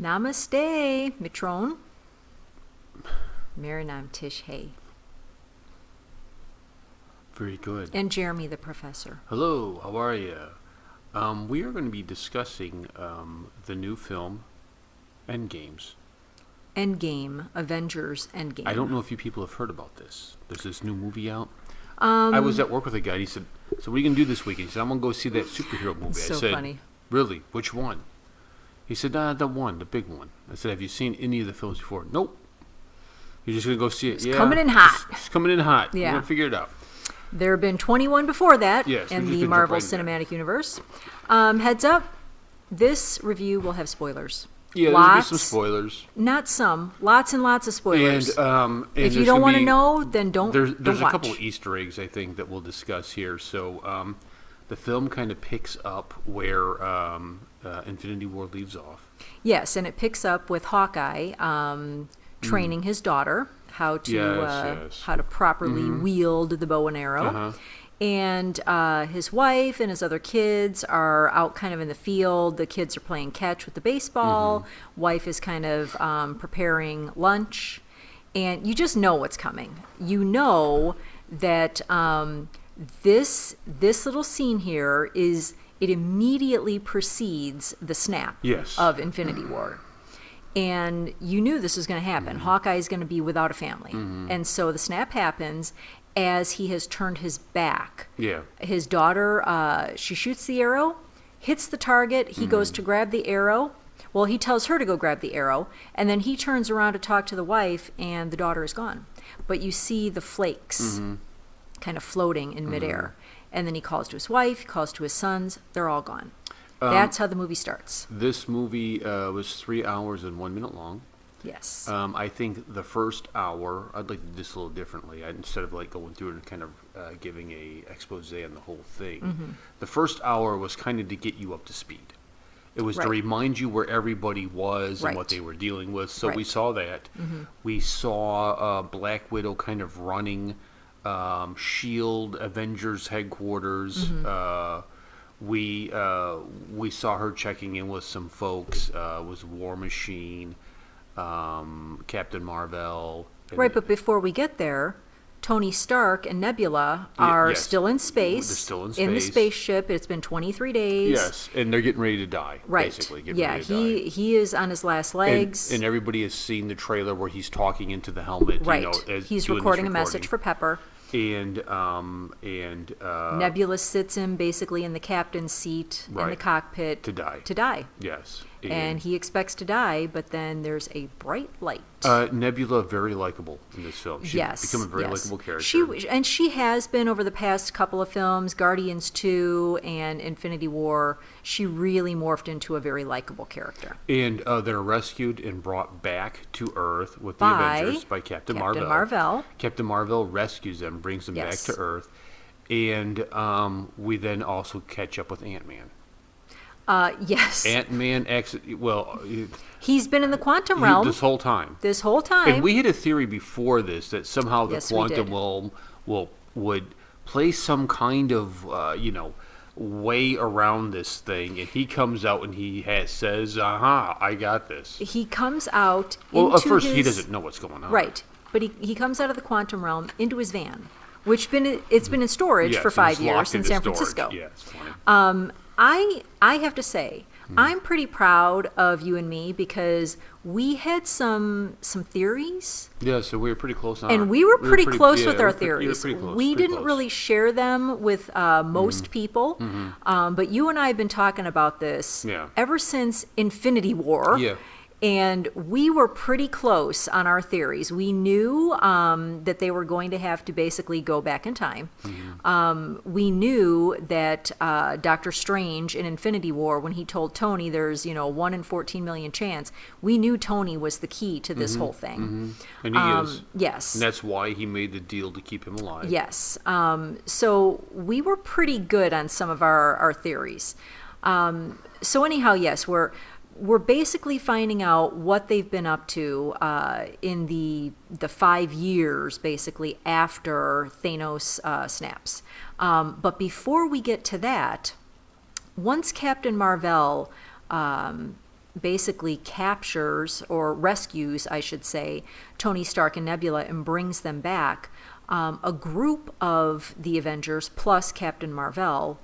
Namaste, Mitron. Marinam Tish Hay. Very good. And Jeremy the Professor. Hello, how are you? We are going to be discussing the new film, Endgames. Endgame, Avengers Endgame. I don't know if you people have heard about this. There's this new movie out. I was at work with a guy, and he said, so what are you going to do this weekend? He said, I'm going to go see that superhero movie. So I said, funny. Really? Which one? He said, the big one. I said, have you seen any of the films before? Nope. You're just going to go see it? It's coming in hot. It's coming in hot. Yeah. We're going to figure it out. There have been 21 before that Yes, in we the just Marvel jump right in Cinematic Universe. Heads up, this review will have spoilers. Yeah, there'll be some spoilers. Not some. Lots and lots of spoilers. And if you don't want to know, then don't There's don't a watch. couple of Easter eggs, I think, that we'll discuss here. So the film kind of picks up where Infinity War leaves off. Yes, and it picks up with Hawkeye training his daughter how to properly wield the bow and arrow. Uh-huh. And his wife and his other kids are out kind of in the field. The kids are playing catch with the baseball. Wife is kind of preparing lunch. And you just know what's coming. You know that this little scene here it immediately precedes the snap of Infinity War. And you knew this was going to happen. Hawkeye is going to be without a family. And so the snap happens as he has turned his back. Yeah. His daughter, she shoots the arrow, hits the target. He goes to grab the arrow. Well, he tells her to go grab the arrow. And then he turns around to talk to the wife, and the daughter is gone. But you see the flakes kind of floating in midair. And then he calls to his wife, he calls to his sons. They're all gone. That's how the movie starts. This movie was 3 hours and 1 minute long. Yes. I think the first hour, I'd like to do this a little differently. Instead of like going through and kind of giving a expose on the whole thing, the first hour was kind of to get you up to speed. It was to remind you where everybody was and what they were dealing with. So we saw that. We saw Black Widow kind of running S.H.I.E.L.D. Avengers headquarters. We saw her checking in with some folks. Was War Machine, Captain Marvel. Right, but before we get there, Tony Stark and Nebula are still in space. They're still in space. In the spaceship. It's been 23 days. Yes, and they're getting ready to die, right. basically. He is on his last legs. And everybody has seen the trailer where he's talking into the helmet. Right. You know, he's recording a message for Pepper. And Nebula sits him basically in the captain's seat in the cockpit to die. Yes. And he expects to die, but then there's a bright light. Nebula, very likable in this film. She's become a very likable character. She has been over the past couple of films, Guardians 2 and Infinity War. She really morphed into a very likable character. And they're rescued and brought back to Earth with the Avengers by Captain Marvel. Captain Marvel rescues them, brings them back to Earth. And we then also catch up with Ant-Man. Yes. Ant-Man, he's been in the quantum realm this whole time. And we had a theory before this that somehow the quantum realm would play some kind of way around this thing, and he comes out and he says, "Aha, I got this." He comes out. Well, at first he doesn't know what's going on. Right, but he comes out of the quantum realm into his van, which it's been in storage for 5 years in San Francisco. Yeah, it's funny. I have to say, I'm pretty proud of you and me because we had some theories. Yeah, so we were pretty close on. And we were pretty close with our theories. We didn't close. really share them with most people, but you and I have been talking about this ever since Infinity War. Yeah. And we were pretty close on our theories. We knew that they were going to have to basically go back in time. We knew that Doctor Strange in Infinity War, when he told Tony there's 1 in 14 million chance, we knew Tony was the key to this whole thing. And he is. Yes. And that's why he made the deal to keep him alive. Yes. So we were pretty good on some of our theories. So anyhow, yes, we're basically finding out what they've been up to in the 5 years, basically, after Thanos snaps. But before we get to that, once Captain Marvel basically captures, or rescues, I should say, Tony Stark and Nebula and brings them back, a group of the Avengers plus Captain Marvel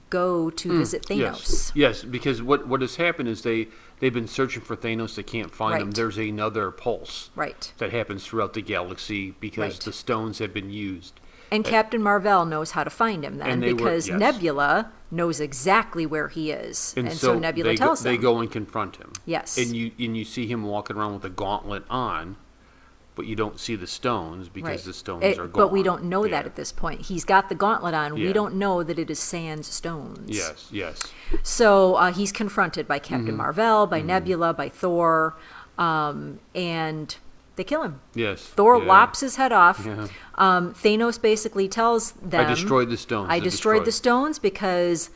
go to visit Thanos. Yes, because what has happened is they've been searching for Thanos. They can't find him. There's another pulse that happens throughout the galaxy because the stones have been used. And Captain Marvel knows how to find him then, because Nebula knows exactly where he is. And so Nebula tells them. They go and confront him. Yes. And you see him walking around with a gauntlet on, but you don't see the stones because the stones are gone. But we don't know that at this point. He's got the gauntlet on. We don't know that it is sans stones. Yes. So he's confronted by Captain Marvel, by Nebula, by Thor, and they kill him. Yes. Thor lops his head off. Yeah. Thanos basically tells them, I destroyed the stones. I destroyed the stones because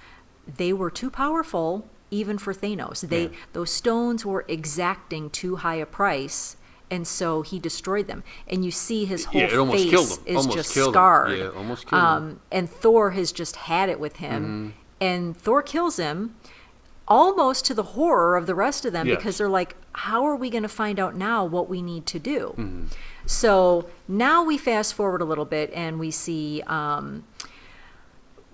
they were too powerful even for Thanos. Those stones were exacting too high a price. And so he destroyed them. And you see his whole face is just scarred. Yeah, almost killed him. And Thor has just had it with him. And Thor kills him almost to the horror of the rest of them, because they're like, how are we going to find out now what we need to do? So now we fast forward a little bit and we see...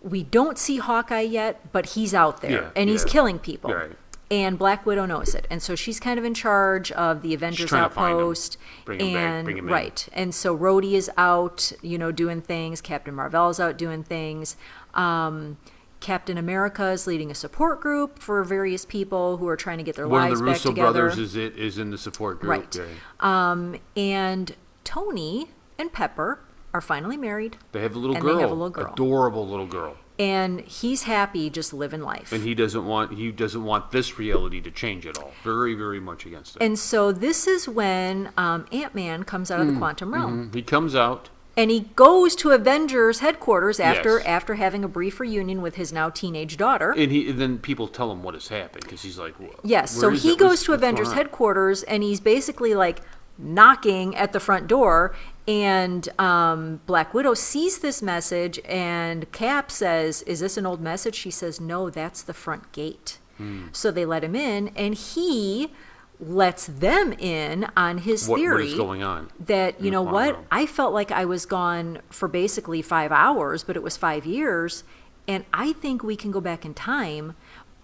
we don't see Hawkeye yet, but he's out there. And he's killing people. Right. And Black Widow knows it, and so she's kind of in charge of the Avengers outpost. Bring him back. Right, and so Rhodey is out, doing things. Captain Marvel's out doing things. Captain America is leading a support group for various people who are trying to get their lives back together. One of the Russo brothers is in the support group. Right. And Tony and Pepper are finally married. They have a little girl. Adorable little girl. And he's happy just living life. And he doesn't want this reality to change at all. Very, very much against it. And so this is when Ant-Man comes out of the quantum realm. He comes out. And he goes to Avengers headquarters after having a brief reunion with his now teenage daughter. And then people tell him what has happened, because he's like, well, yes, so he goes to Avengers headquarters, and he's basically like knocking at the front door. And Black Widow sees this message, and Cap says, is this an old message? She says, no, that's the front gate. So they let him in, and he lets them in on his theory. What is going on? That, I felt like I was gone for basically 5 hours, but it was 5 years, and I think we can go back in time,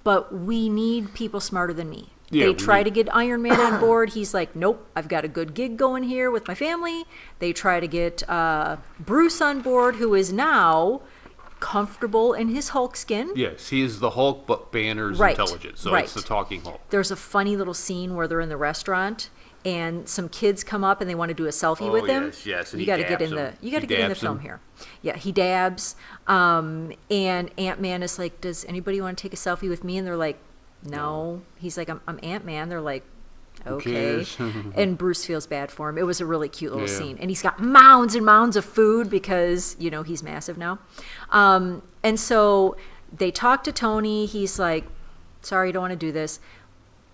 but we need people smarter than me. They try to get Iron Man on board. He's like, nope, I've got a good gig going here with my family. They try to get Bruce on board, who is now comfortable in his Hulk skin. Yes, he is the Hulk, but Banner's intelligent, so it's the talking Hulk. There's a funny little scene where they're in the restaurant, and some kids come up and they want to do a selfie with him. Yes, and you got to get in the film here. Yeah, he dabs, and Ant-Man is like, does anybody want to take a selfie with me? And they're like, no. He's like, I'm Ant-Man. They're like, okay. And Bruce feels bad for him. It was a really cute little scene. And he's got mounds and mounds of food because, he's massive now. And so they talk to Tony. He's like, sorry, I don't want to do this.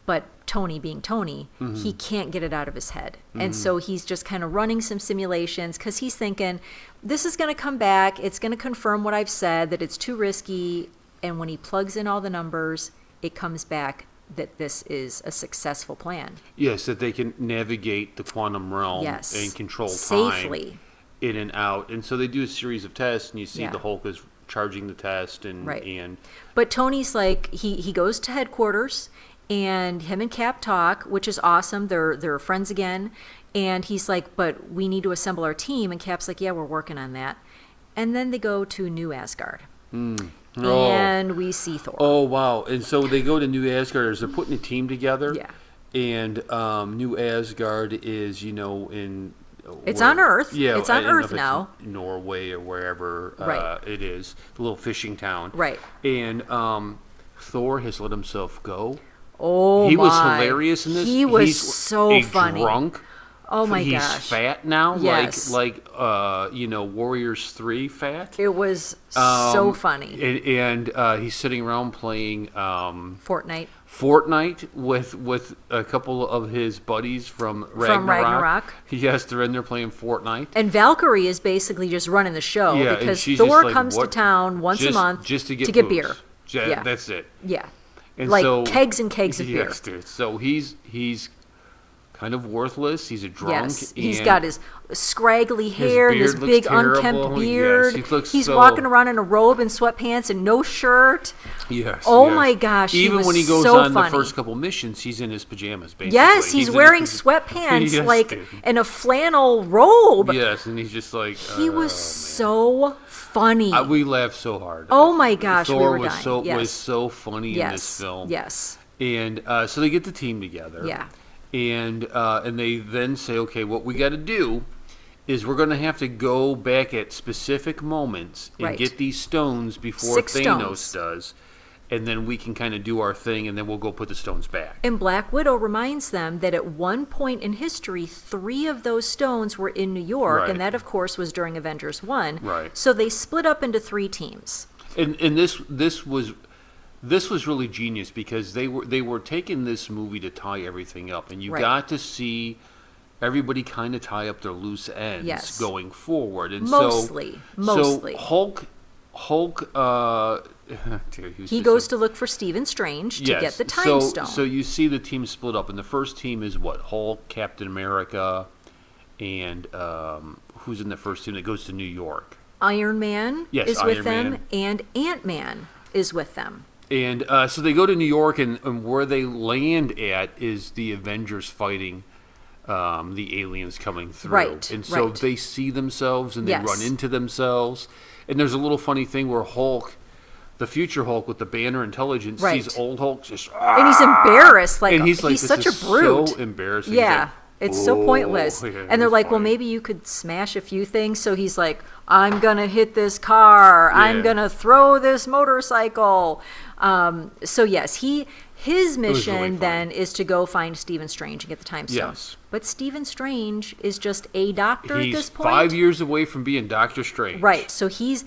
But Tony, being Tony, he can't get it out of his head. And so he's just kind of running some simulations because he's thinking, this is going to come back. It's going to confirm what I've said, that it's too risky. And when he plugs in all the numbers, it comes back that this is a successful plan. Yes, that they can navigate the quantum realm and control safely time in and out. And so they do a series of tests, and you see the Hulk is charging the test. And But Tony's like, he goes to headquarters, and him and Cap talk, which is awesome. They're friends again. And he's like, but we need to assemble our team. And Cap's like, yeah, we're working on that. And then they go to New Asgard. And we see Thor. Oh, wow. And so they go to New Asgard as they're putting a team together. Yeah. And New Asgard is, in... It's on Earth. Yeah. It's on Earth now. Norway or wherever it is. The little fishing town. Right. And Thor has let himself go. Oh, he was hilarious in this. He's so funny. Drunk. Oh my gosh. He's fat now, yes. like Warriors 3 fat. It was so funny. And he's sitting around playing Fortnite with a couple of his buddies from Ragnarok. Yes, they're in there playing Fortnite. And Valkyrie is basically just running the show because Thor comes to town once a month just to get beer. Yeah, that's it. Yeah. And like so, kegs and kegs of beer. Yes, dude. So he's kind of worthless. He's a drunk. Yes, he's and got his scraggly hair, and this beard big looks unkempt terrible. beard. Yes, he's so, walking around in a robe and sweatpants and no shirt. Yes. Oh yes. my gosh! Even when he goes so on funny. the first couple missions, he's in his pajamas. Basically, Yes, he's in wearing his sweatpants, Yes, like dude. in a flannel robe. Yes, and he's just like He was so funny. We laughed so hard. Oh my gosh, Thor we were was dying. so Yes. was so funny yes. in this film. Yes. And so they get the team together. Yeah. And they then say, okay, what we got to do is we're going to have to go back at specific moments and Right. get these stones before 6 Thanos stones. does, and then we can kind of do our thing, and then we'll go put the stones back. And Black Widow reminds them that at one point in history, 3 of those stones were in New York, Right. and that, of course, was during Avengers 1. Right. So they split up into 3 teams. And this was really genius because they were taking this movie to tie everything up, and you Right. got to see everybody kind of tie up their loose ends Yes. going forward. And Mostly. So Hulk, dude, He goes to look for Stephen Strange to get the time stone. So you see the team split up, and the first team is what? Hulk, Captain America, and who's in the first team that goes to New York? Iron Man Yes, is with Iron them, Man. and Ant-Man is with them. And so they go to New York, and where they land at is the Avengers fighting the aliens coming through. Right, And so right. they see themselves, and they Yes. run into themselves. And there's a little funny thing where Hulk, the future Hulk with the Banner intelligence, Right. sees old Hulk just... And he's embarrassed. Like, and he's like, he's this such is a brute. so embarrassing. Yeah. He's like, It's so pointless. yeah, And they're it's like, well, funny. maybe you could smash a few things. So he's like, I'm going to hit this car. I'm Yeah. going to throw this motorcycle. So, yes, his mission really then is to go find Stephen Strange and get the time stone. Yes. But Stephen Strange is just a doctor He's at this point. 5 years away from being Doctor Strange. Right. So he's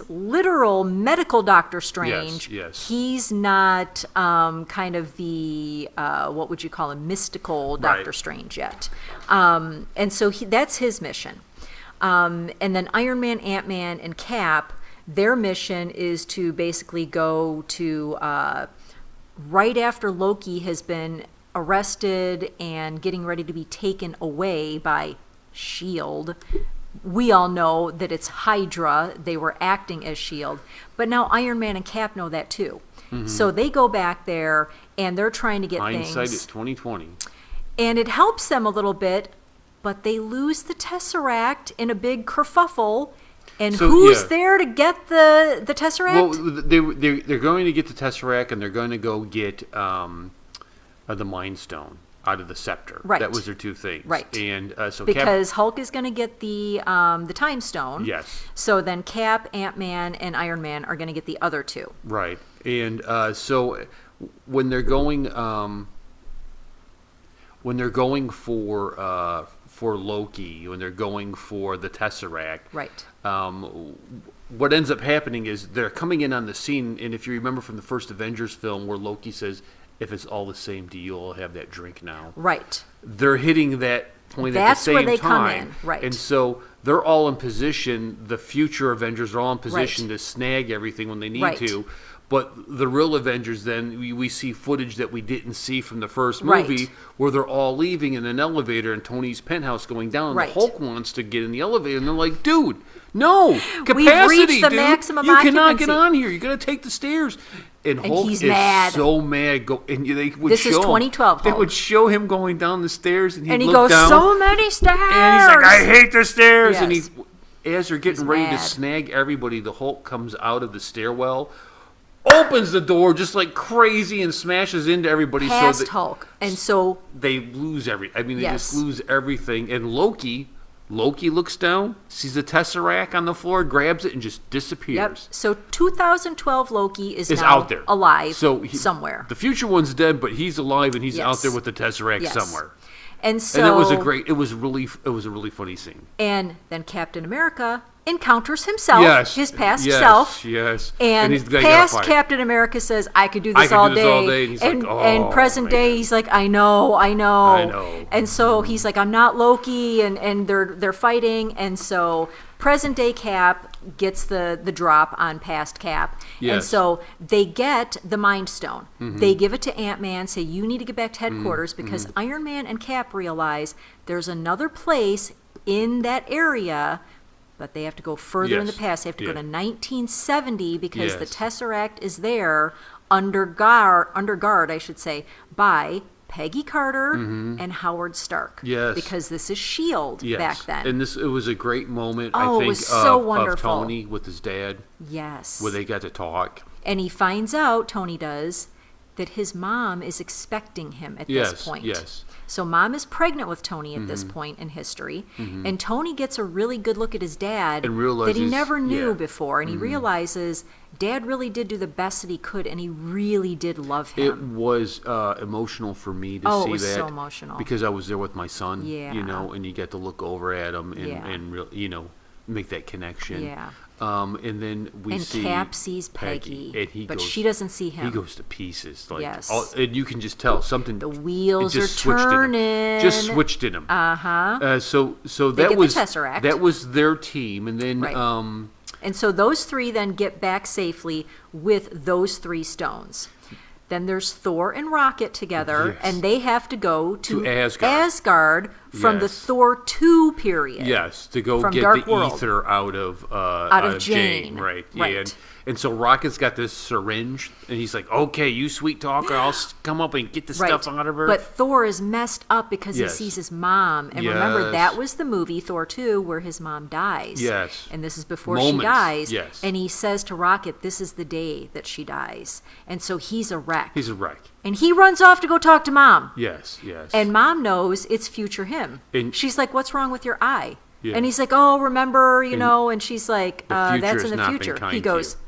literal medical Doctor Strange. yes. He's not kind of the what would you call him, mystical Doctor Right. Strange yet. And so that's his mission. And then Iron Man, Ant-Man, and Cap, their mission is to basically go to right after Loki has been arrested and getting ready to be taken away by S.H.I.E.L.D. We all know that it's Hydra. They were acting as S.H.I.E.L.D. But now Iron Man and Cap know that too. So they go back there and they're trying to get Hindsight things. is 20/20. And it helps them a little bit, but they lose the Tesseract in a big kerfuffle. And So, who's yeah. there to get the Tesseract? Well, they're going to get the Tesseract, and they're going to go get the Mind Stone out of the Scepter. Right. That was their 2 things. Right. And so because Hulk is going to get the Time Stone. Yes. So then Cap, Ant-Man, and Iron Man are going to get the other 2. Right. And so when they're going for Loki, when they're going for the Tesseract, Right. What ends up happening is they're coming in on the scene, and if you remember from the first Avengers film where Loki says, if it's all the same to you, I'll have that drink now. Right. They're hitting that point That's at the where same they come time. in, right. And so they're all in position, the future Avengers are all in position Right. to snag everything when they need Right. to. But the real Avengers, then, we see footage that we didn't see from the first Right. movie where they're all leaving in an elevator in Tony's penthouse going down, and Right. the Hulk wants to get in the elevator, and they're like, dude, no, capacity, We've reached the dude. maximum You cannot occupancy." get on here. You're going to take the stairs. And Hulk he's is mad. so mad. And they would This show is him- 2012 They Hulk. would show him going down the stairs, and he'd And he look goes, down, so many stairs. and he's like, I hate the stairs. And Yes. as they're getting He's ready to mad. snag everybody, the Hulk comes out of the stairwell, opens the door just like crazy, and smashes into everybody. Past So that Hulk. And so they lose everything. I mean, they Yes. just lose everything. And Loki looks down, sees the Tesseract on the floor, grabs it, and just disappears. Yep. So 2012 Loki is Is now out there alive so somewhere. The future one's dead, but he's alive, and he's Yes. out there with the Tesseract Yes. somewhere. And so And it was a really funny scene. And then Captain America encounters himself, Yes, his past yes, self. yes. And he's they gotta past fight. Captain America says, I could do I this, could all, do this day. all day. And he's like, "Oh, and present day, man." he's like, I know. I know. And so he's like, I'm not Loki, and they're fighting. And so present day Cap gets the drop on past Cap. And Yes. so they get the Mind Stone. They give it to Ant-Man, say, you need to get back to headquarters because Iron Man and Cap realize there's another place in that area, but they have to go further in the Yes. past. They have to go to 1970 because the Yes. Tesseract is there under guard, I should say, by Peggy Carter and Howard Stark. Yes. Because this is S.H.I.E.L.D. back then. And it was a great moment, Oh, I it think, was so of wonderful. Tony with his dad, Yes. where they got to talk. And he finds out, Tony does, that his mom is expecting him at Yes, this point. yes. So mom is pregnant with Tony at this point in history, and Tony gets a really good look at his dad And that he realizes- never knew yeah. before, and he realizes Dad really did do the best that he could, and he really did love It him. was emotional for me to Oh, see it was that. so emotional. Because I was there with my son, Yeah. and you get to look over at him and, Yeah. make that connection. Yeah. And then we And see Cap sees Peggy, and he but goes, she doesn't see him. He goes to pieces. Like, Yes. and you can just tell something. The wheels it just are switched in him. turning. Just switched in him. So They that get the was Tesseract. that was their team, and then Right. And so those three then get back safely with those 3 stones. Then there's Thor and Rocket together, Yes. and they have to go to Asgard. from the Yes. Thor 2 period. Yes, to go From get Dark the World. ether out of Jane. right? Right. And so Rocket's got this syringe, and he's like, "Okay, you sweet talker, I'll come up and get the stuff out of her." But Thor is messed up because Yes. he sees his mom. And remember, Yes. that was the movie, Thor 2, where his mom dies. Yes. And this is before Moments. she dies. Yes. And he says to Rocket, this is the day that she dies. And so he's a wreck. He's a wreck. And he runs off to go talk to Mom. Yes, yes. And Mom knows it's future him. And- she's like, what's wrong with your eye? Yeah. And he's like, oh, remember, and she's like, The future that's has in the not been future. kind He to goes, you.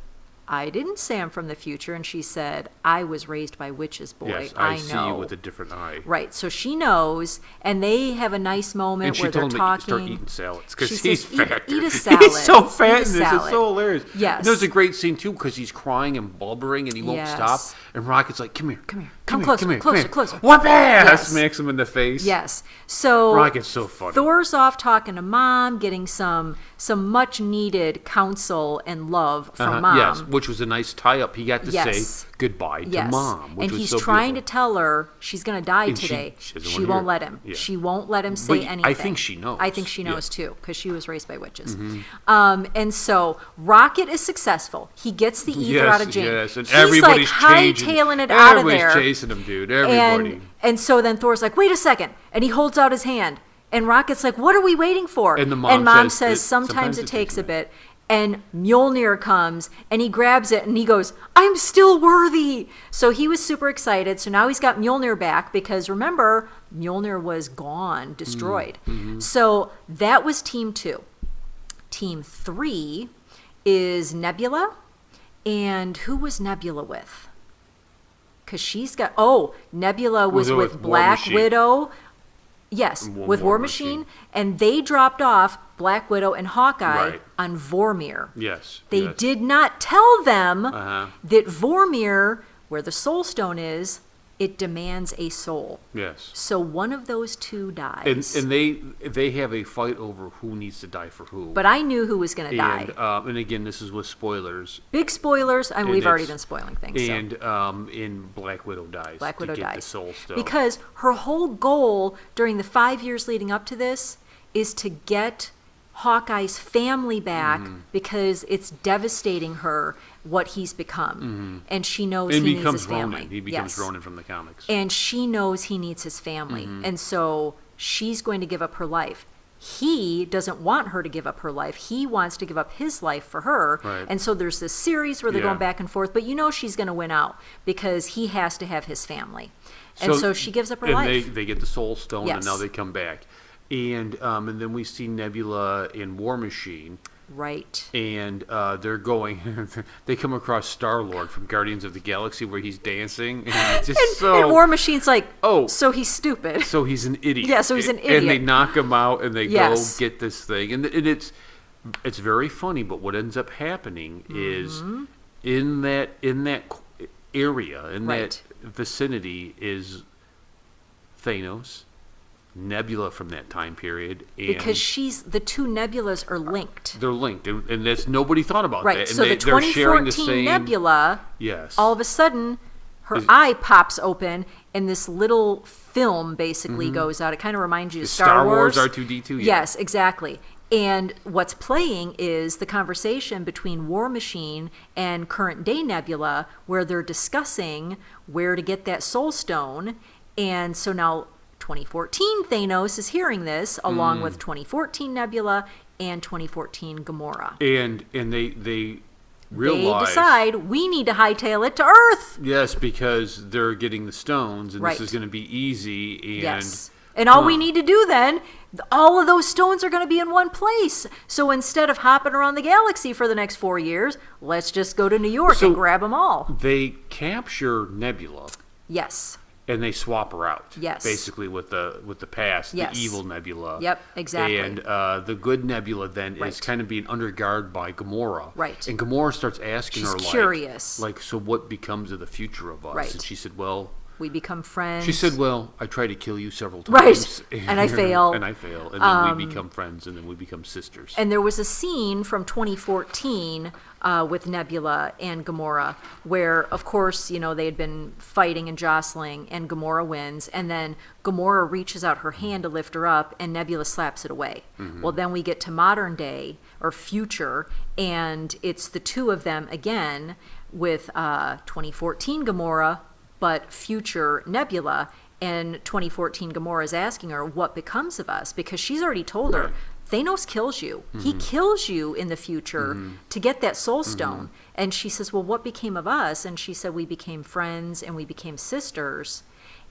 I didn't say I'm from the future. And she said, I was raised by witches, boy. yes, I know. see you with a different eye. Right. So she knows, and they have a nice moment And she where they're told him talking. to start eating salads She because says, he's fat. Eat a salad. He's so fat Eat a in this. It's salad. so hilarious. Yes. And there's a great scene too because he's crying and blubbering and he won't Yes. stop. And Rocket's like, "Come here, Come here. Come closer, closer, closer." What ass? Yes. Smacks him in the face. Yes. So Rocket's so funny. Thor's off talking to Mom, getting some much needed counsel and love from Mom. Yes, which was a nice tie-up. He got to Yes. say goodbye to Yes. Mom, which and was he's so trying beautiful. to tell her she's going to die And she today. doesn't She wanna won't hear let it. him. Yeah. She won't let him say But anything. I think she knows. I think she Yeah. knows too, because she was raised by witches. Mm-hmm. And so Rocket is successful. He gets the ether out of Jane. Yes, and He's everybody's like changing. hightailing it out of there. Everybody's chasing him, dude. Everybody. And so then Thor's like, wait a second. And he holds out his hand. And Rocket's like, what are we waiting for? And the mom says, sometimes it takes a bit. And Mjolnir comes and he grabs it and he goes, I'm still worthy. So he was super excited. So now he's got Mjolnir back because remember, Mjolnir was gone, destroyed. Mm-hmm. So that was team 2. Team 3 is Nebula. And who was Nebula with? Because she's got, Nebula was Was it with with War Black Machine? Widow. Yes, War with War Machine. And they dropped off Black Widow and Hawkeye Right. on Vormir. Yes. They yes. did not tell them Uh-huh. that Vormir, where the Soul Stone is, it demands a soul. Yes. So one of those two dies. And they have a fight over who needs to die for who. But I knew who was going to die. And again, this is with spoilers. Big spoilers, and we've already it's- been spoiling things. so. And in Black Widow dies. Black Widow to get dies. The Soul Stone. Because her whole goal during the 5 years leading up to this is to get Hawkeye's family back Mm-hmm. because it's devastating her what he's become. And she knows and he needs becomes his family. Ronin. He becomes Yes. Ronin from the comics. And she knows he needs his family. Mm-hmm. And so she's going to give up her life. He doesn't want her to give up her life. He wants to give up his life for her. Right. And so there's this series where they're Yeah. going back and forth, but she's going to win out because he has to have his family. And so she gives up her and life. they get the Soul Stone, and Yes. now they come back. And then we see Nebula in War Machine. Right. And they're going. They come across Star-Lord from Guardians of the Galaxy, where he's dancing, and he's just And War Machine's like, Oh. so he's stupid. So he's an idiot. Yeah, so he's an And they idiot. knock him out, and they Yes. go get this thing, and it's very funny. But what ends up happening is in that area, in Right. that vicinity, is Thanos, Nebula from that time period. And because the two nebulas are linked. they're linked, and that's nobody thought about Right. that. And So the they're sharing the 2014 same nebula, Yes. all of a sudden, her eye pops open, and this little film basically goes out. It kind of reminds you of Star Wars. R2-D2. Yeah. Yes, exactly. And what's playing is the conversation between War Machine and current day Nebula, where they're discussing where to get that Soul Stone. And so now 2014 Thanos is hearing this, along with 2014 Nebula and 2014 Gamora. And they realize, They decide we need to hightail it to Earth. Yes, because they're getting the stones, and Right. this is going to be easy. And Yes. And all we need to do then, all of those stones are going to be in one place. So instead of hopping around the galaxy for the next 4 years, let's just go to New York and grab them all. They capture Nebula, Yes. and they swap her out. Yes. Basically, with the past, Yes. the evil Nebula. Yep, exactly. And the good Nebula then is Right. kind of being under guard by Gamora. Right. And Gamora starts asking She's her, curious. so what becomes of the future of us? Right. And she said, well. We become friends. She said, well, I tried to kill you several Right. times. And I fail. And then we become friends, and then we become sisters. And there was a scene from 2014 with Nebula and Gamora where, of course, they had been fighting and jostling, and Gamora wins. And then Gamora reaches out her hand to lift her up, and Nebula slaps it away. Well, then we get to modern day, or future, and it's the two of them again with 2014 Gamora, but future Nebula. And 2014 Gamora is asking her, what becomes of us? Because she's already told her, Thanos kills you. He kills you in the future to get that Soul Stone. And she says, well, what became of us? And she said, we became friends and we became sisters.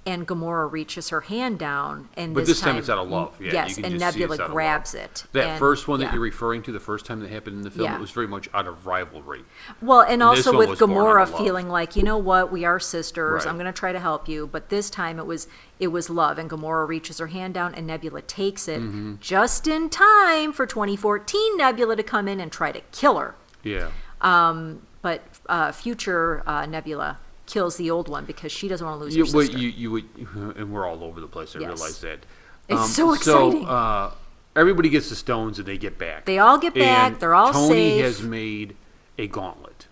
And Gamora reaches her hand down, and But this time it's out of love. Yeah, yes, you can and just see Nebula it's out of grabs love. it. That And, first one that yeah. you're referring to, the first time that happened in the film, Yeah. it was very much out of rivalry. Well, and This also one with was born out Gamora of love. feeling like, you know what, we are sisters. Right. I'm going to try to help you. But this time it was love, and Gamora reaches her hand down, and Nebula takes it just in time for 2014 Nebula to come in and try to kill her. Yeah. But future Nebula kills the old one because she doesn't want to lose You, her well, sister. you would, and we're all over the place. I Yes. realize that. It's so exciting. So everybody gets the stones, and they get back. They all get back. And They're all Tony safe. has made a gauntlet.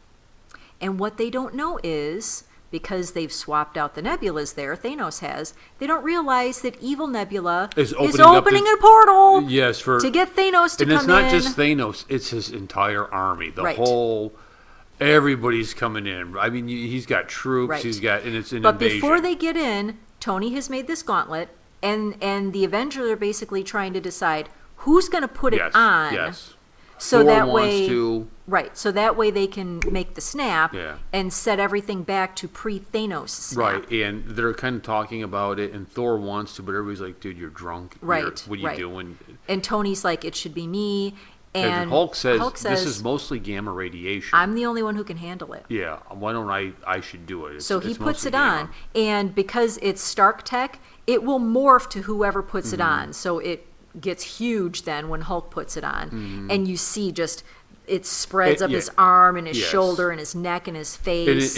And what they don't know is, because they've swapped out the Nebulas there, Thanos has, they don't realize that evil Nebula Is is opening up opening the- a portal Yes, to get Thanos to and come it's not in. just Thanos; it's his entire army. The Right. whole, everybody's coming in. I mean, he's got troops. Right. He's got, and it's an But invasion. before they get in, Tony has made this gauntlet, and the Avengers are basically trying to decide who's going to put yes, it on. yes. So Thor that wants way, to. right? So that way they can make the snap Yeah. and set everything back to pre-Thanos snap. Right, and they're kind of talking about it, and Thor wants to, but everybody's like, "Dude, you're drunk. Right, What are you right. doing?" And Tony's like, it should be me. And Hulk says, "This is mostly gamma radiation." I'm the only one who can handle it. Yeah, why don't I should do it. So he it's puts mostly it on, gamma. and because it's Stark tech, it will morph to whoever puts Mm-hmm. it on. So it gets huge then when Hulk puts it on, and you see just it spreads up yeah. his arm and his Yes. shoulder and his neck and his face.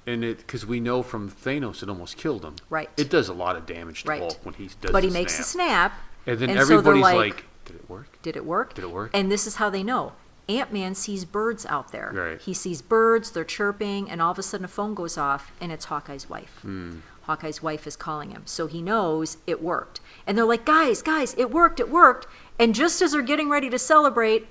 And it, because we know from Thanos, it almost killed him. Right. It does a lot of damage to Right. Hulk when he does. But he the makes snap. the snap, and then and so they're everybody's like, like, "Did it work?" did it work? Did it work? And this is how they know. Ant-Man sees birds out there. Right. He sees birds, they're chirping, and all of a sudden a phone goes off, and it's Hawkeye's wife. Hawkeye's wife is calling him. So he knows it worked. And they're like, guys, it worked. And just as they're getting ready to celebrate,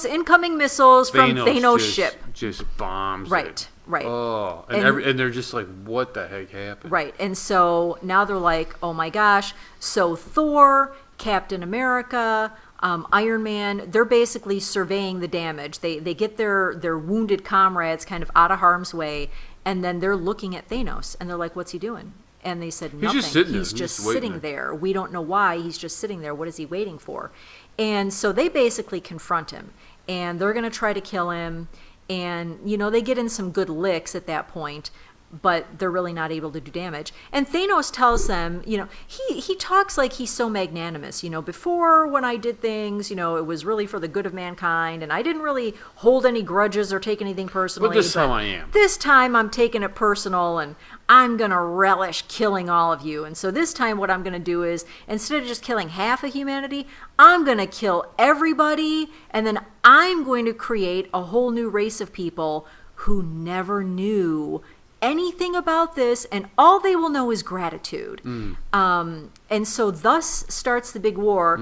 incoming missiles from Thanos' ship. just bombs. Right, it. right. Oh, And- and they're just like, "What the heck happened?" Right. And so now they're like, oh my gosh. So Thor, Captain America, Iron Man, they're basically surveying the damage. They get their wounded comrades kind of out of harm's way, and then they're looking at Thanos, and they're like, what's he doing? And they said, nothing. just sitting there. He's He's just just waiting sitting there. We don't know why. He's just sitting there. What is he waiting for? And so they basically confront him, and they're going to try to kill him. And, they get in some good licks at that point, but they're really not able to do damage. And Thanos tells them, he talks like he's so magnanimous. Before when I did things, it was really for the good of mankind, and I didn't really hold any grudges or take anything personally. But this time I am. This time I'm taking it personal, and I'm going to relish killing all of you. And so this time what I'm going to do is, instead of just killing half of humanity, I'm going to kill everybody. And then I'm going to create a whole new race of people who never knew anything about this, and all they will know is gratitude. And so thus starts the big war.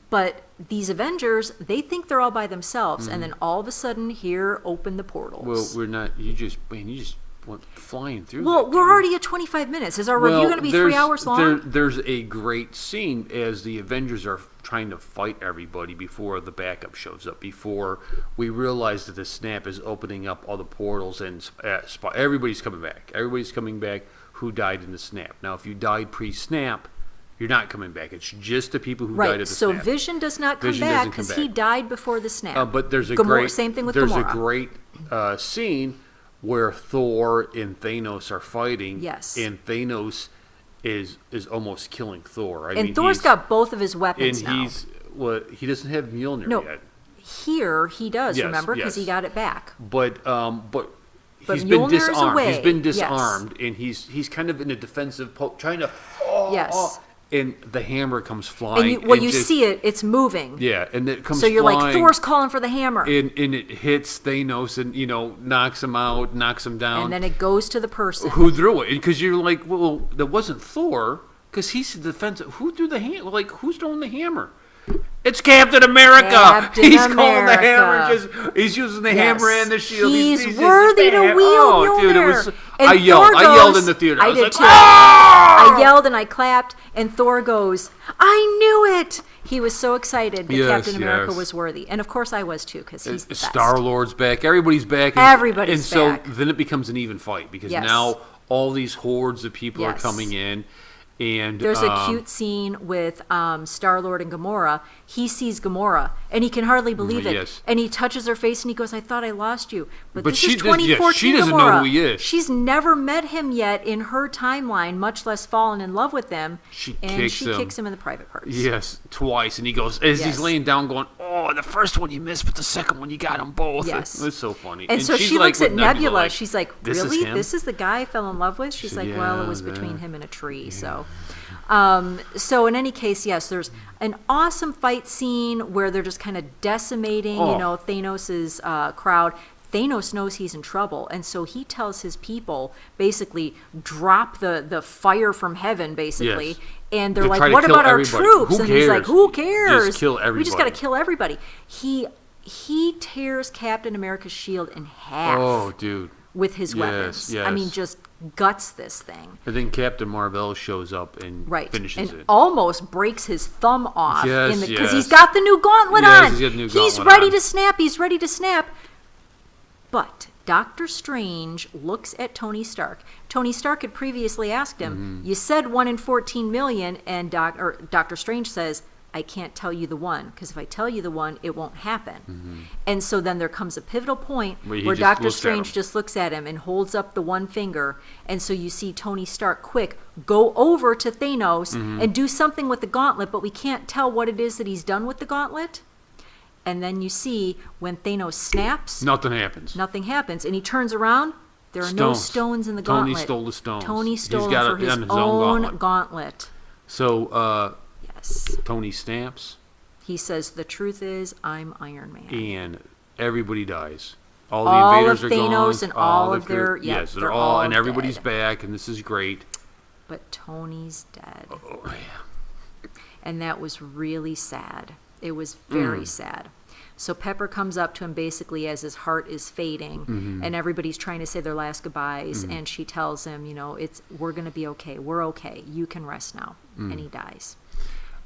But these Avengers, they think they're all by themselves, and then all of a sudden here open the portals. Well, we're not. You just went flying through. Well, that, we're already at 25 minutes. Is our review going to be 3 hours long? There's a great scene as the Avengers are trying to fight everybody before the backup shows up, before we realize that the snap is opening up all the portals, and everybody's coming back. Everybody's coming back who died in the snap. Now, if you died pre-snap, you're not coming back. It's just the people who died at the snap. So Vision does not come back because he died before the snap. But there's a same thing with Gamora. There's a great scene where Thor and Thanos are fighting. Yes. And Thanos is almost killing Thor. And Thor's got both of his weapons now. And he doesn't have Mjolnir yet. Here he does, remember, because he got it back. But he's been disarmed. Away. He's been disarmed, and he's kind of in a defensive trying to. And the hammer comes flying. And you see it; it's moving. Yeah, and it comes. So you're flying, like, Thor's calling for the hammer, and it hits Thanos, and knocks him out, knocks him down, and then it goes to the person who threw it. Because you're like, well, that wasn't Thor, because he's the defensive. Who threw the hammer? Like, who's throwing the hammer? It's Captain America. He's calling the hammer. He's using the hammer and the shield. He's worthy to wield Mjolnir. Dude, it was. And I yelled in the theater. I did like, too. Oh! I yelled and I clapped, and Thor goes, "I knew it!" He was so excited that Captain America was worthy, and of course I was too, because he's the best. Star-Lord's back. Everybody's back. Everybody's back. And so then it becomes an even fight, because now all these hordes of people are coming in. And there's a cute scene with Star-Lord and Gamora. He sees Gamora, and he can hardly believe it. Yes. And he touches her face, and he goes, "I thought I lost you." But this she is 2014 she doesn't Gamora. know who he is. She's never met him yet in her timeline, much less fallen in love with him. She kicks him in the private parts. Yes, twice. And he goes, as he's laying down, going, "Oh, the first one you missed, but the second one you got them both." Yes. It was so funny. And so she looks at Nebula. She's like, "Really? This is the guy I fell in love with?" She's like, "Well, it was between him and a tree." Yeah. So in any case, yes, there's an awesome fight scene where they're just kind of decimating, Thanos's crowd. Thanos knows he's in trouble, and so he tells his people, basically, drop the fire from heaven, basically. Yes. And they're like, what about our troops? And he's like, who cares? Just kill everybody. We just got to kill everybody. He tears Captain America's shield in half. Oh, dude. With his weapons. Yes. I mean, just guts this thing. And then Captain Marvel shows up and finishes it. Almost breaks his thumb off. Because he's got the new gauntlet on. He's ready to snap. He's ready to snap. But Doctor Strange looks at Tony Stark. Tony Stark had previously asked him, you said 1 in 14 million, and Doctor Strange says, I can't tell you the one, because if I tell you the one, it won't happen. And so then there comes a pivotal point where Doctor Strange just looks at him and holds up the one finger, and so you see Tony Stark quick go over to Thanos and do something with the gauntlet, but we can't tell what it is that he's done with the gauntlet. And then you see when Thanos snaps, nothing happens, and he turns around. There are no stones in the gauntlet. Tony stole the stones. Tony stole them for his own gauntlet. So, Tony snaps. He says, the truth is, I'm Iron Man. And everybody dies. All the invaders are gone. All of Thanos and all of their... Yes, they're all and everybody's back, and this is great. But Tony's dead. Oh, yeah. And that was really sad. It was very sad. So Pepper comes up to him basically as his heart is fading, and everybody's trying to say their last goodbyes, and she tells him, we're going to be okay. We're okay. You can rest now. And he dies.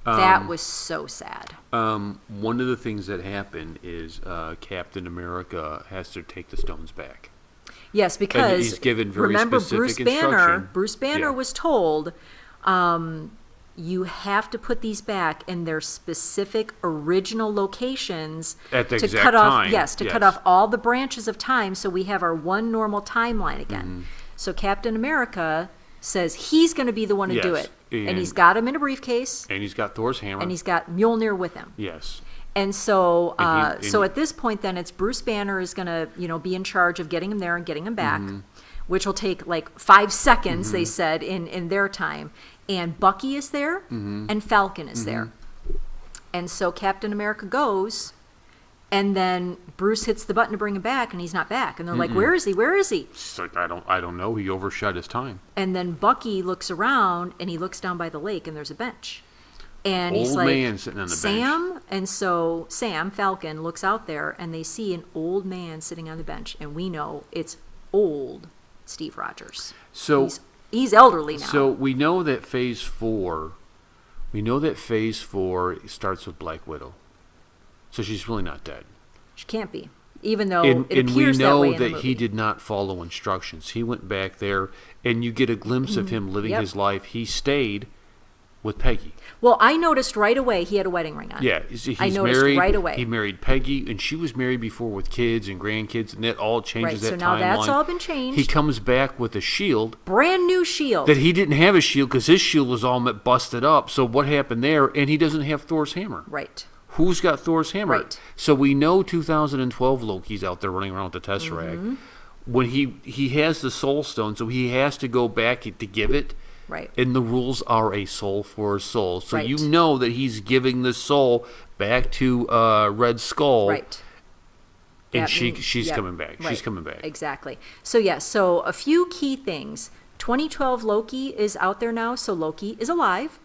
That was so sad. One of the things that happened is Captain America has to take the stones back. Yes, because he's given very remember specific Bruce Banner was told, you have to put these back in their specific original locations at the to exact cut time. off cut off all the branches of time, so we have our one normal timeline again. So Captain America says he's going to be the one to do it. And he's got him in a briefcase. And he's got Thor's hammer. And he's got Mjolnir with him. Yes. And so so at this point then it's Bruce Banner is going to, be in charge of getting him there and getting him back. which will take like 5 seconds, they said, in their time. And Bucky is there, and Falcon is there. And so Captain America goes, and then Bruce hits the button to bring him back, and he's not back. And they're like, where is he? Where is he? It's like, I don't know. He overshot his time. And then Bucky looks around, and he looks down by the lake, and there's a bench. And he's Old like, man sitting on the Sam? bench. And so Sam, Falcon, looks out there, and they see an old man sitting on the bench. And we know it's old Steve Rogers. So he's elderly now. So we know that Phase 4 starts with Black Widow. So she's really not dead. She can't be, even though And it appears we that know way in the that movie. he did not follow instructions. He went back there, and you get a glimpse of him living Yep. his life. He stayed with Peggy. Well, I noticed right away he had a wedding ring on. Yeah, he's I noticed married right away. He married Peggy, and she was married before with kids and grandkids, and that all changes Right, that so now timeline. that's all been changed. He comes back with a shield Brand new shield. that he didn't have a shield because his shield was all busted up. So what happened there? And he doesn't have Thor's hammer. Right. Who's got Thor's hammer? Right. So we know 2012 Loki's out there running around with the Tesseract. When he has the Soul Stone, so he has to go back to give it. Right. And the rules are a soul for a soul. So Right. you know that he's giving the soul back to Red Skull. Right. And That she's yep, coming back. right, She's coming back. Exactly. So, yes, so a few key things. 2012 Loki is out there now, so Loki is alive.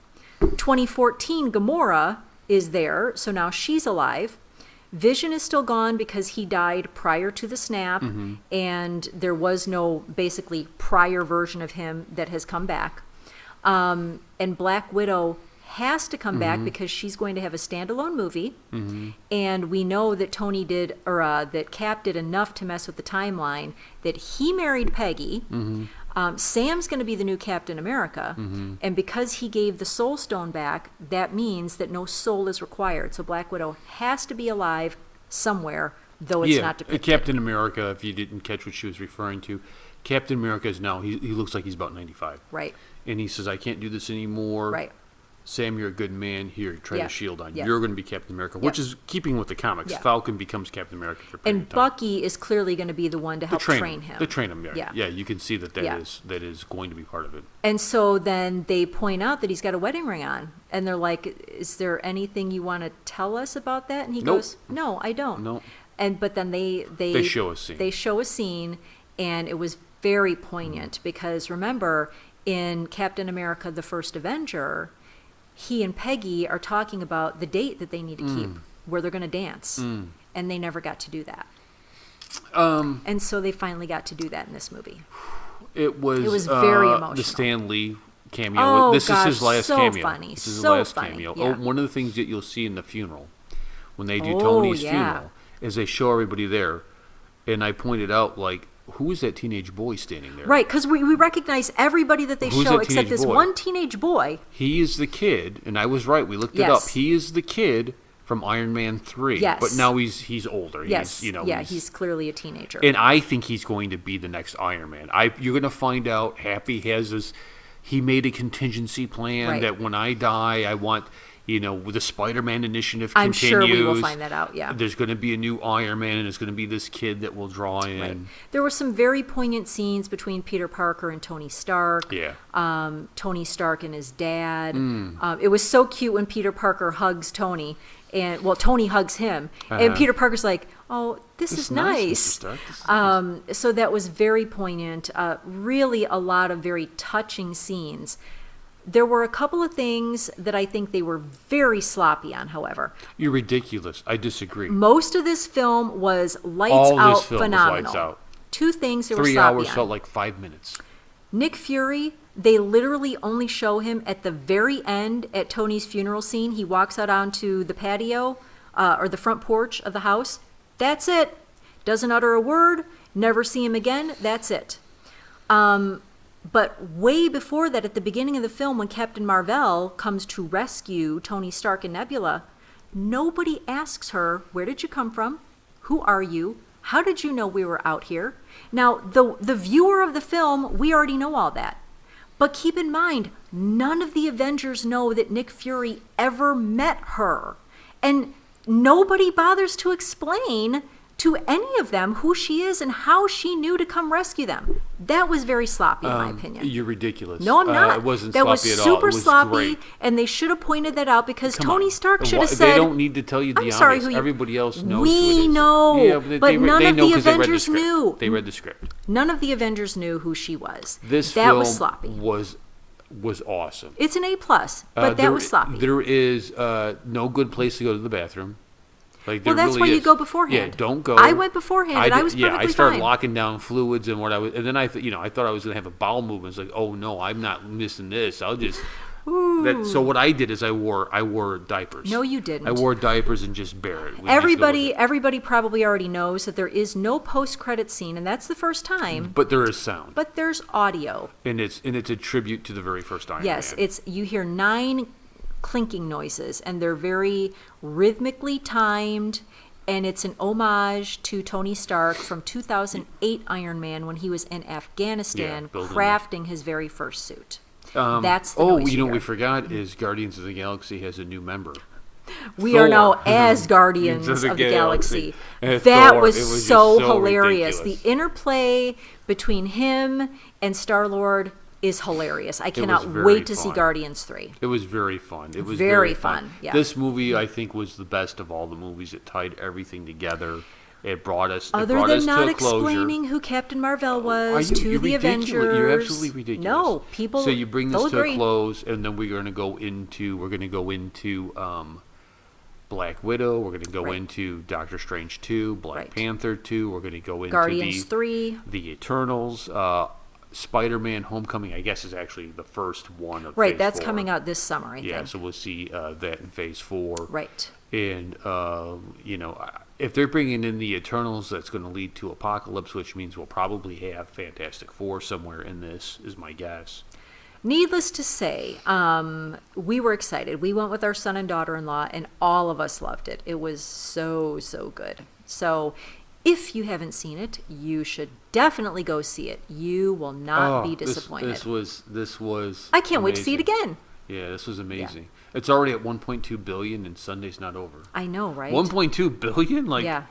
2014 Gamora is there, so now she's alive. Vision is still gone because he died prior to the snap, and there was no basically prior version of him that has come back. And Black Widow has to come back because she's going to have a standalone movie, and we know that that Cap did enough to mess with the timeline that he married Peggy. Sam's going to be the new Captain America, and because he gave the Soul Stone back, that means that no soul is required. So Black Widow has to be alive somewhere, though it's not depicted. Captain America, if you didn't catch what she was referring to, Captain America is now, he looks like he's about 95. Right. And he says, I can't do this anymore. Right. Sam, you're a good man. Here, try Yeah. the shield on. Yeah. You're going to be Captain America, which is keeping with the comics. Yeah. Falcon becomes Captain America for a period And of time. Bucky is clearly going to be the one to help train him. They train him, Yeah. yeah. You can see that Yeah. that is going to be part of it. And so then they point out that he's got a wedding ring on. And they're like, is there anything you want to tell us about that? And he Nope. goes, no, I don't. No. But then they show a scene. They show a scene, and it was very poignant because remember, in Captain America: The First Avenger, he and Peggy are talking about the date that they need to keep, where they're going to dance, and they never got to do that. And so they finally got to do that in this movie. It was very emotional. The Stan Lee cameo. Oh, This gosh, is his last so cameo. funny, This is his so last funny, cameo. yeah. Oh, one of the things that you'll see in the funeral, when they do Oh, Tony's yeah. funeral, is they show everybody there. And I pointed out, like, who is that teenage boy standing there? Right, because we recognize everybody that they Who's show that except teenage this boy? one teenage boy. He is the kid, and I was right. We looked it Yes. up. He is the kid from Iron Man 3. Yes. But now he's older. Yes, He's, he's clearly a teenager. And I think he's going to be the next Iron Man. You're going to find out. Happy has this. He made a contingency plan Right. that when I die, I want, the Spider-Man initiative I'm continues. sure we will find that out, yeah. There's going to be a new Iron Man, and there's going to be this kid that will draw in. Right. There were some very poignant scenes between Peter Parker and Tony Stark. Yeah. Tony Stark and his dad. It was so cute when Peter Parker hugs Tony, and Tony hugs him, and Peter Parker's like, "Oh, this is nice." Mr. Stark. This is So that was very poignant. Really, a lot of very touching scenes. There were a couple of things that I think they were very sloppy on, however. You're ridiculous. I disagree. Most of this film was lights All out this film was phenomenal. lights out. Two things that were 3 sloppy hours on. felt like 5 minutes. Nick Fury, they literally only show him at the very end at Tony's funeral scene. He walks out onto the patio or the front porch of the house. That's it. Doesn't utter a word. Never see him again. That's it. But way before that, at the beginning of the film, when Captain Marvel comes to rescue Tony Stark and Nebula, nobody asks her, where did you come from? Who are you? How did you know we were out here? Now, the viewer of the film, we already know all that. But keep in mind, none of the Avengers know that Nick Fury ever met her. And nobody bothers to explain to any of them who she is and how she knew to come rescue them. That was very sloppy, in my opinion. You're ridiculous. No, I'm not. It wasn't that sloppy was at all. super It was sloppy, great. and they should have pointed that out because Come Tony on. Stark should have said. They don't need to tell you the I'm sorry, obvious. who you, Everybody else knows who it We is. know, Yeah, but none of the Avengers script. knew. They read the script. None of the Avengers knew who she was. This that film was sloppy. was awesome. It's an A+, but that was sloppy. There is no good place to go to the bathroom. Like, Well, that's really why you is. go beforehand. Yeah, don't go. I went beforehand, and I was perfectly I started fine. locking down fluids and and then I thought I was gonna have a bowel movement. It's like, oh no, I'm not missing this. I'll just. So what I did is I wore diapers. No, you didn't. I wore diapers and just bear it. We just go with it. Everybody probably already knows that there is no post-credit scene, and that's the first time. But there is sound. But there's audio. And it's a tribute to the very first Iron Yes, Man. you hear 9 clinking noises, and they're very rhythmically timed. And it's an homage to Tony Stark from 2008 Iron Man when he was in Afghanistan crafting his very first suit. That's the noise you know what hear. we forgot is Guardians of the Galaxy has a new member. We are now Thor. as Guardians of the Galaxy. That Thor. was It was so just so hilarious. ridiculous. The interplay between him and Star-Lord is hilarious. I cannot very wait to see fun. Guardians 3. It was very fun. It was Very very fun, yeah. This movie, I think, was the best of all the movies. It tied everything together. It brought us. Other it brought than us not to a closure. explaining who Captain Marvel was You're to the ridiculous. Avengers. You're absolutely ridiculous. No, people. So you bring they'll this to agree. a close, and then we're going to go into Black Widow. We're going to go Right. into Doctor Strange 2, Black Right. Panther 2. We're going to go into Guardians 3. the Eternals. Spider-Man: Homecoming, I guess, is actually the first one of Right, Phase that's 4. coming out this summer, I think. So we'll see that in Phase 4. Right. And, if they're bringing in the Eternals, that's going to lead to Apocalypse, which means we'll probably have Fantastic Four somewhere in this, is my guess. Needless to say, we were excited. We went with our son and daughter-in-law, and all of us loved it. It was so, so good. So if you haven't seen it, you should definitely go see it. You will not be disappointed. This was I can't wait to see it amazing. again. Yeah, this was amazing. It's already at 1.2 billion, and Sunday's not over. I know, right? 1.2 billion? Like, yeah.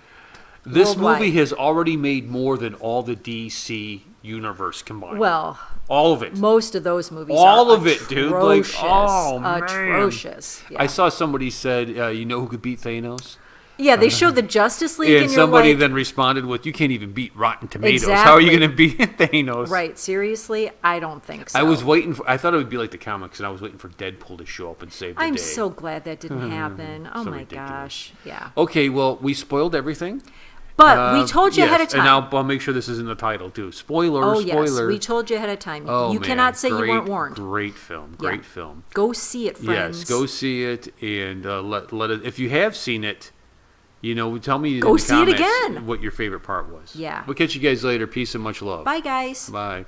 this Worldwide. movie has already made more than all the DC universe combined. Well, all of it. most of those movies All are of it, dude. Like, atrocious. oh, man. Atrocious. Yeah. I saw somebody said, you know who could beat Thanos? Yeah, they showed the Justice League, And and you're somebody like, then responded with, you can't even beat Rotten Tomatoes. Exactly. How are you going to beat Thanos? right, seriously? I don't think so. I was waiting I thought it would be like the comics, and I was waiting for Deadpool to show up and save the I'm day. so glad that didn't happen. Oh So my ridiculous. gosh. Yeah. Okay, well, we spoiled everything. But we told you ahead of Yes, time. And I'll make sure this is in the title, too. Spoiler, Oh, spoiler. yes. We told you ahead of time. Oh, you man, cannot say you great, weren't warned. Great film. Yeah. Great film. Go see it, friends. Yes, go see it, and let it. If you have seen it, tell me Go in the see it comments again. what your favorite part was. Yeah. We'll catch you guys later. Peace and much love. Bye, guys. Bye.